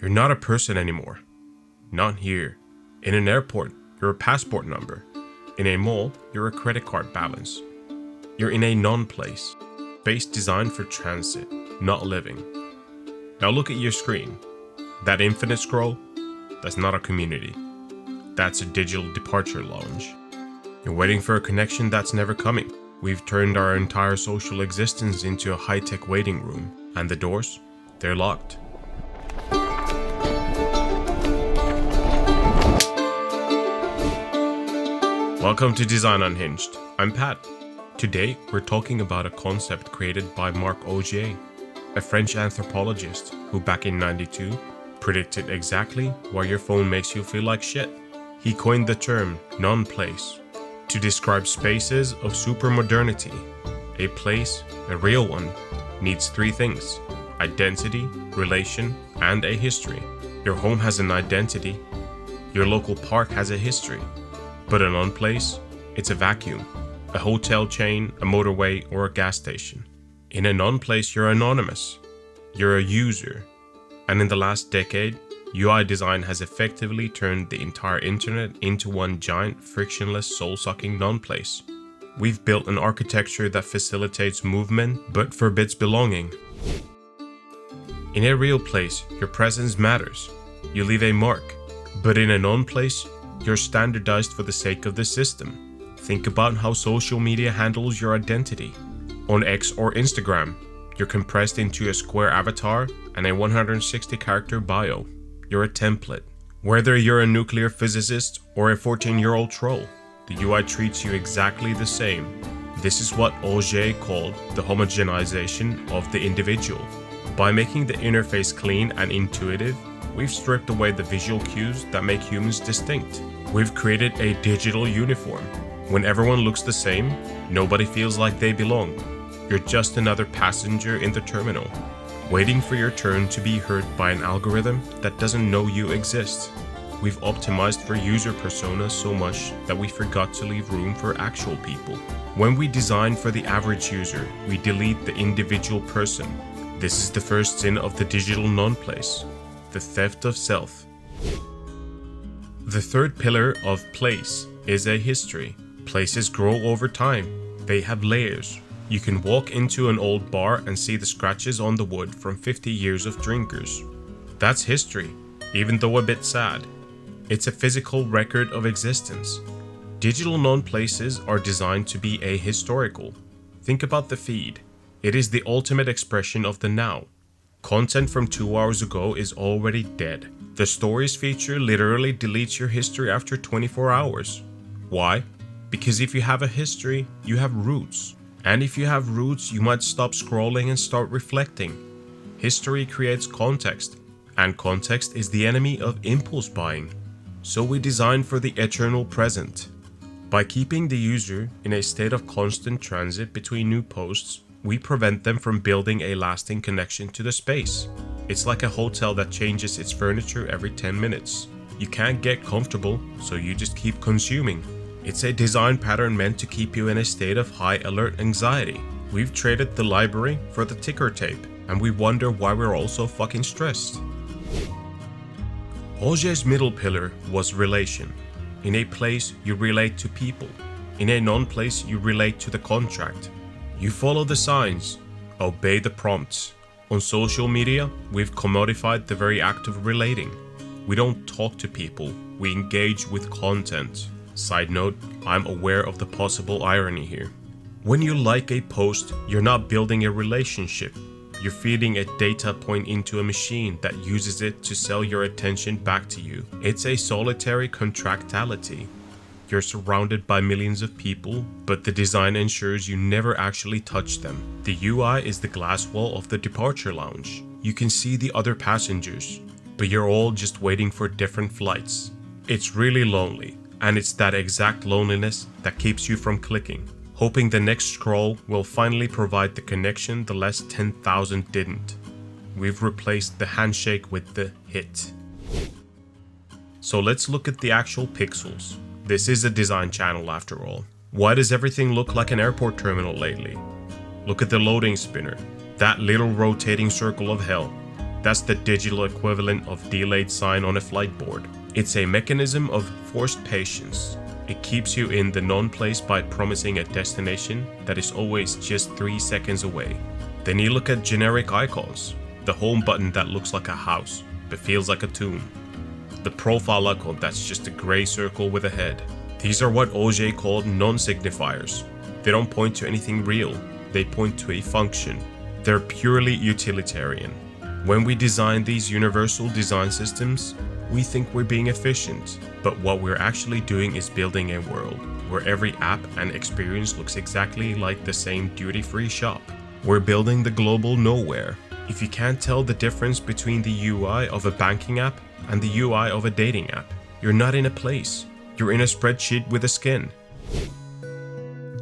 You're not a person anymore. Not here. In an airport, you're a passport number. In a mall, you're a credit card balance. You're in a non-place. Space designed for transit, not living. Now look at your screen. That infinite scroll, that's not a community. That's a digital departure lounge. You're waiting for a connection that's never coming. We've turned our entire social existence into a high-tech waiting room, and the doors, they're locked. Welcome to Design Unhinged. I'm Pat. Today, we're talking about a concept created by Marc Auger, a French anthropologist who back in '92 predicted exactly why your phone makes you feel like shit. He coined the term non-place to describe spaces of supermodernity. A place, a real one, needs three things: identity, relation, and a history. Your home has an identity. Your local park has a history. But a non-place, it's a vacuum. A hotel chain, a motorway, or a gas station. In a non-place, you're anonymous. You're a user. And in the last decade, UI design has effectively turned the entire internet into one giant, frictionless, soul-sucking non-place. We've built an architecture that facilitates movement but forbids belonging. In a real place, your presence matters. You leave a mark. But in a non-place, you're standardized for the sake of the system. Think about how social media handles your identity. On X or Instagram, you're compressed into a square avatar and a 160-character bio. You're a template. Whether you're a nuclear physicist or a 14-year-old troll, the UI treats you exactly the same. This is what Auger called the homogenization of the individual. By making the interface clean and intuitive, we've stripped away the visual cues that make humans distinct. We've created a digital uniform. When everyone looks the same, nobody feels like they belong. You're just another passenger in the terminal, waiting for your turn to be heard by an algorithm that doesn't know you exist. We've optimized for user personas so much that we forgot to leave room for actual people. When we design for the average user, we delete the individual person. This is the first sin of the digital non-place, the theft of self. The third pillar of place is a history. Places grow over time. They have layers. You can walk into an old bar and see the scratches on the wood from 50 years of drinkers. That's history, even though a bit sad. It's a physical record of existence. Digital non-places are designed to be ahistorical. Think about the feed. It is the ultimate expression of the now. Content from 2 hours ago is already dead. The Stories feature literally deletes your history after 24 hours. Why? Because if you have a history, you have roots. And if you have roots, you might stop scrolling and start reflecting. History creates context, and context is the enemy of impulse buying. So we design for the eternal present. By keeping the user in a state of constant transit between new posts, we prevent them from building a lasting connection to the space. It's like a hotel that changes its furniture every 10 minutes. You can't get comfortable, so you just keep consuming. It's a design pattern meant to keep you in a state of high alert anxiety. We've traded the library for the ticker tape, and we wonder why we're all so fucking stressed. Auger's middle pillar was relation. In a place, you relate to people. In a non-place, you relate to the contract. You follow the signs, obey the prompts. On social media, we've commodified the very act of relating. We don't talk to people, we engage with content. Side note, I'm aware of the possible irony here. When you like a post, you're not building a relationship. You're feeding a data point into a machine that uses it to sell your attention back to you. It's a solitary contractility. You're surrounded by millions of people, but the design ensures you never actually touch them. The UI is the glass wall of the departure lounge. You can see the other passengers, but you're all just waiting for different flights. It's really lonely, and it's that exact loneliness that keeps you from clicking, hoping the next scroll will finally provide the connection the last 10,000 didn't. We've replaced the handshake with the hit. So let's look at the actual pixels. This is a design channel after all. Why does everything look like an airport terminal lately? Look at the loading spinner, that little rotating circle of hell. That's the digital equivalent of delayed sign on a flight board. It's a mechanism of forced patience. It keeps you in the non-place by promising a destination that is always just 3 seconds away. Then you look at generic icons. The home button that looks like a house, but feels like a tomb. The profile icon that's just a gray circle with a head. These are what Auger called non-signifiers. They don't point to anything real, they point to a function. They're purely utilitarian. When we design these universal design systems, we think we're being efficient, but what we're actually doing is building a world where every app and experience looks exactly like the same duty-free shop. We're building the global nowhere. If you can't tell the difference between the UI of a banking app and the UI of a dating app, you're not in a place. You're in a spreadsheet with a skin.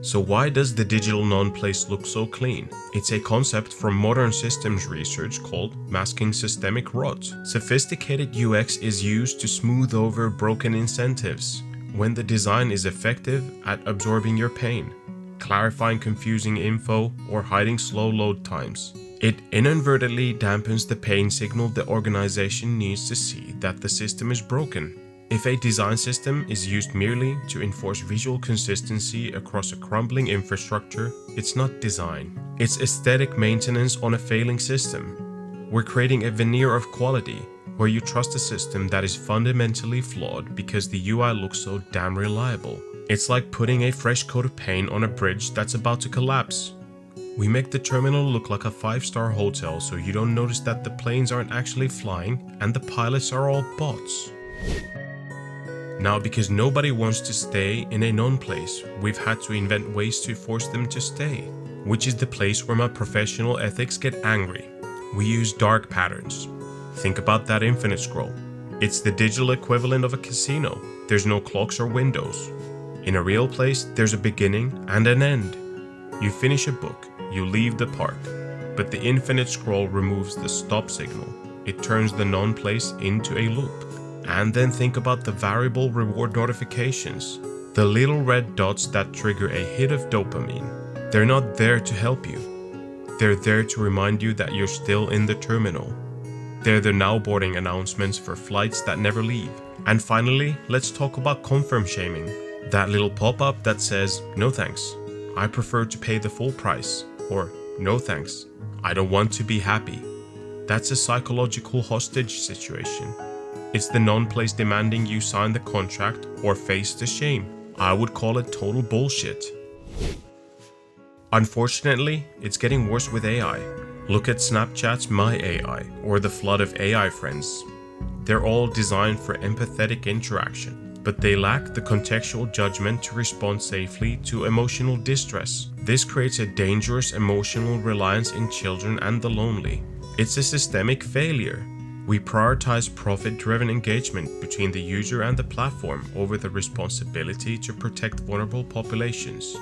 So why does the digital non-place look so clean? It's a concept from modern systems research called masking systemic rot. Sophisticated UX is used to smooth over broken incentives when the design is effective at absorbing your pain, clarifying confusing info, or hiding slow load times. It inadvertently dampens the pain signal the organization needs to see that the system is broken. If a design system is used merely to enforce visual consistency across a crumbling infrastructure, it's not design. It's aesthetic maintenance on a failing system. We're creating a veneer of quality where you trust a system that is fundamentally flawed because the UI looks so damn reliable. It's like putting a fresh coat of paint on a bridge that's about to collapse. We make the terminal look like a 5-star hotel so you don't notice that the planes aren't actually flying and the pilots are all bots. Now, because nobody wants to stay in a non-place, we've had to invent ways to force them to stay, which is the place where my professional ethics get angry. We use dark patterns. Think about that infinite scroll. It's the digital equivalent of a casino. There's no clocks or windows. In a real place, there's a beginning and an end. You finish a book, you leave the park, but the infinite scroll removes the stop signal. It turns the non-place into a loop. And then think about the variable reward notifications, the little red dots that trigger a hit of dopamine. They're not there to help you. They're there to remind you that you're still in the terminal. They're the now boarding announcements for flights that never leave. And finally, let's talk about confirm shaming. That little pop-up that says, "No thanks, I prefer to pay the full price," or "No thanks, I don't want to be happy." That's a psychological hostage situation. It's the non-place demanding you sign the contract or face the shame. I would call it total bullshit. Unfortunately, it's getting worse with AI. Look at Snapchat's My AI or the flood of AI friends. They're all designed for empathetic interaction, but they lack the contextual judgment to respond safely to emotional distress. This creates a dangerous emotional reliance in children and the lonely. It's a systemic failure. We prioritize profit-driven engagement between the user and the platform over the responsibility to protect vulnerable populations.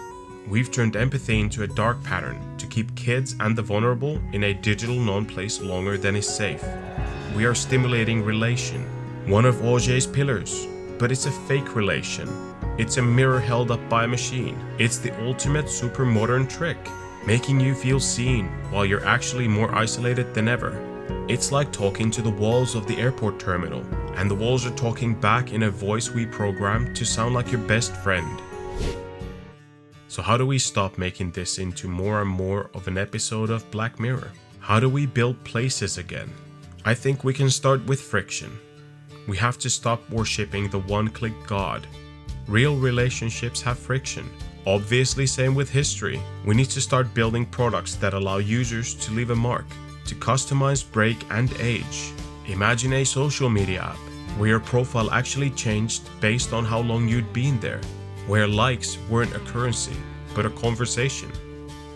We've turned empathy into a dark pattern to keep kids and the vulnerable in a digital non-place longer than is safe. We are stimulating relation, one of Auger's pillars, but it's a fake relation. It's a mirror held up by a machine. It's the ultimate super modern trick, making you feel seen while you're actually more isolated than ever. It's like talking to the walls of the airport terminal, and the walls are talking back in a voice we programmed to sound like your best friend. So how do we stop making this into more and more of an episode of Black Mirror? How do we build places again? I think we can start with friction. We have to stop worshipping the one-click god. Real relationships have friction. Obviously, same with history. We need to start building products that allow users to leave a mark, to customize, break, and age. Imagine a social media app where your profile actually changed based on how long you'd been there, where likes weren't a currency, but a conversation,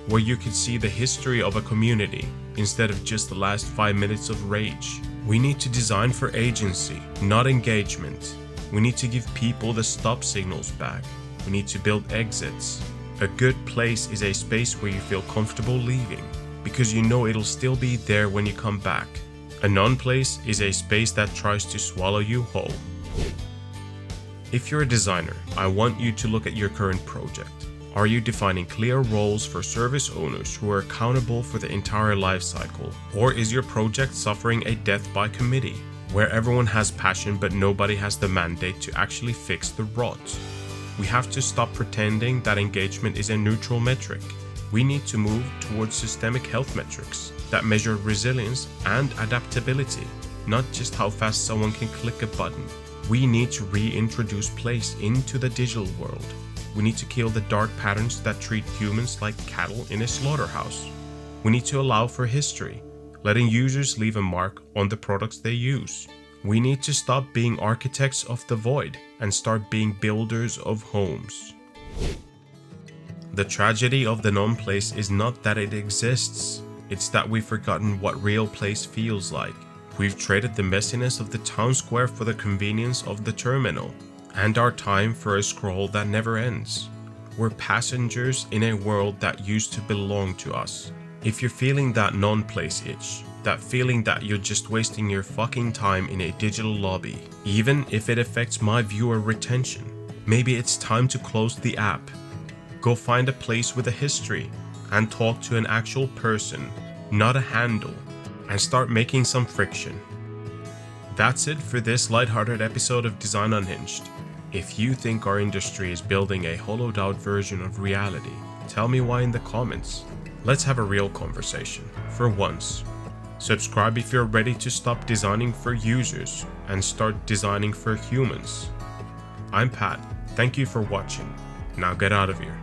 where you could see the history of a community instead of just the last 5 minutes of rage. We need to design for agency, not engagement. We need to give people the stop signals back. We need to build exits. A good place is a space where you feel comfortable leaving, because you know it'll still be there when you come back. A non-place is a space that tries to swallow you whole. If you're a designer, I want you to look at your current project. Are you defining clear roles for service owners who are accountable for the entire life cycle? Or is your project suffering a death by committee, where everyone has passion but nobody has the mandate to actually fix the rot? We have to stop pretending that engagement is a neutral metric. We need to move towards systemic health metrics that measure resilience and adaptability, not just how fast someone can click a button. We need to reintroduce place into the digital world. We need to kill the dark patterns that treat humans like cattle in a slaughterhouse. We need to allow for history, letting users leave a mark on the products they use. We need to stop being architects of the void and start being builders of homes. The tragedy of the non-place is not that it exists, it's that we've forgotten what real place feels like. We've traded the messiness of the town square for the convenience of the terminal, and our time for a scroll that never ends. We're passengers in a world that used to belong to us. If you're feeling that non-place itch, that feeling that you're just wasting your fucking time in a digital lobby, even if it affects my viewer retention, maybe it's time to close the app. Go find a place with a history and talk to an actual person, not a handle, and start making some friction. That's it for this lighthearted episode of Design Unhinged. If you think our industry is building a hollowed out version of reality, tell me why in the comments. Let's have a real conversation, for once. Subscribe if you're ready to stop designing for users and start designing for humans. I'm Pat, thank you for watching. Now get out of here.